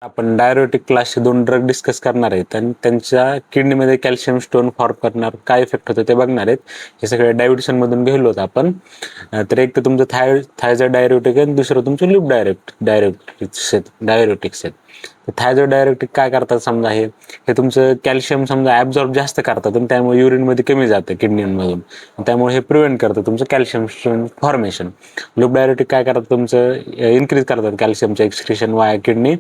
आपण डायरोटिक क्लासचे 2 drug discuss करणार आहेत आणि त्यांच्या किडनीमध्ये कॅल्शियम स्टोन फॉर्म करणार काय इफेक्ट होतो ते बघणार आहेत. हे सगळे डायबिटिशन मधून गेलो होतो आपण. तर एक तर तुमचं थायझॉइड डायरोटिक आणि दुसरं तुमचं लूप डायरोटिक्स आहेत. थायझॉइड डायरेक्टिक काय करतात समजा हे तुमचं कॅल्शियम समजा ॲब्झॉर्ब जास्त करतात आणि त्यामुळे युरिनमध्ये कमी जातं किडनीमधून, त्यामुळे हे प्रिव्हेंट करतं तुमचं कॅल्शियम स्टोन फॉर्मेशन. लूप डायरेक्टिक काय करतात तुमचं इन्क्रीज करतात कॅल्शियमचं एक्सक्रिशन वाया किडनी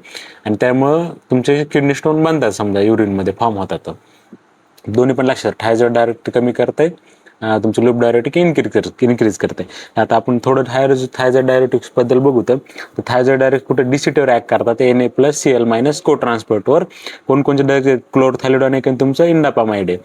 आणि त्यामुळं तुमचे किडनी स्टोन बनतात समजा युरिनमध्ये फॉर्म होतात. दोन्ही पण लक्षात थायझॉइड डायरेक्ट कमी करते, तुमचं लूप डायरेटिक इन्क्रीज करते. आता आपण थोडं थायझॉइड डायरेटिक्स बद्दल बघू. तर थायझॉइड डायरेक्ट कुठे डिसिटीवर ऍक्ट करतात Na+Cl- को ट्रान्सपोर्टवर. कोणकोणते डायरेक्ट क्लोरथॅलिडॉनिक आणि तुमचं इंडापामाइड आहे.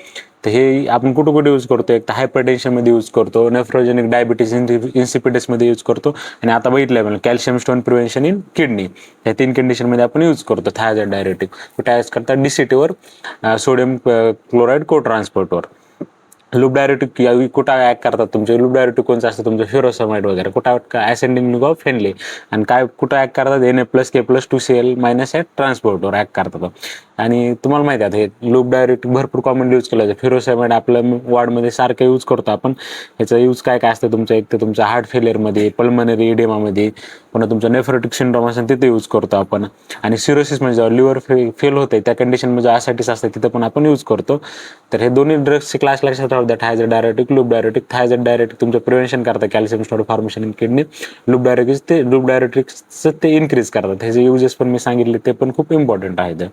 तर हे आपण कुठे कुठे यूज करतो, एक तर हायपरटेन्शन मध्ये यूज करतो, नेफ्रोजेनिक डायबिटीस इन्सिपिडस मध्ये यूज करतो आणि आता बघितलं calcium stone prevention in kidney, या 3 कंडिशन मध्ये आपण यूज करतो थायझॉइड डायरेटिक. कुठे यूज करतात डिसिटीवर, सोडियम क्लोराईड को ट्रान्सपोर्टवर. लूप डायरेटिक कुठं ऍक्ट करतात तुमचे, लूप डायरेटिक कोणतं असतं तुमचं फ्युरोसमाइड वगैरे कुठं ऍसेंडिंग लूप ऑफ फेनले, आणि काय कुठं ऍक्ट करतात Na+K+2Cl- ऍट ट्रान्सपोर्टवर ऍक्ट करतात. आणि तुम्हाला माहिती आहे हे लूप डायरेटिक भरपूर कॉमनली यूज केलं जातं. फ्युरोसमाइड आपलं वॉर्डमध्ये सारखं यूज करतो आपण. ह्याचा यूज काय काय असतं तुमचं, एक तर तुमच्या हार्ट फेलियरमध्ये, पल्मनरी इडेमामध्ये, पुन्हा तुमचं नेफ्रोटिक सिंड्रोम असेल तिथे यूज करतो आपण. आणि सिरोसिस म्हणजे जेव्हा लिव्हर फेल होते त्या कंडिशनमध्ये ॲसायटिस असते तिथं पण आपण यूज करतो. तर हे दोन्ही ड्रग्सचे क्लास लक्षात राहू द्या, थायझॉइड डायरेटिक, लूप डायरेटिक. थायझॉइड डायरेटिक तुमचं प्रिव्हेन्शन करतं calcium stone formation in kidney. Loop diuretics ते इन्क्रीज करतात. हे जे युजेस पण मी सांगितले ते पण खूप इम्पॉर्टंट आहेत.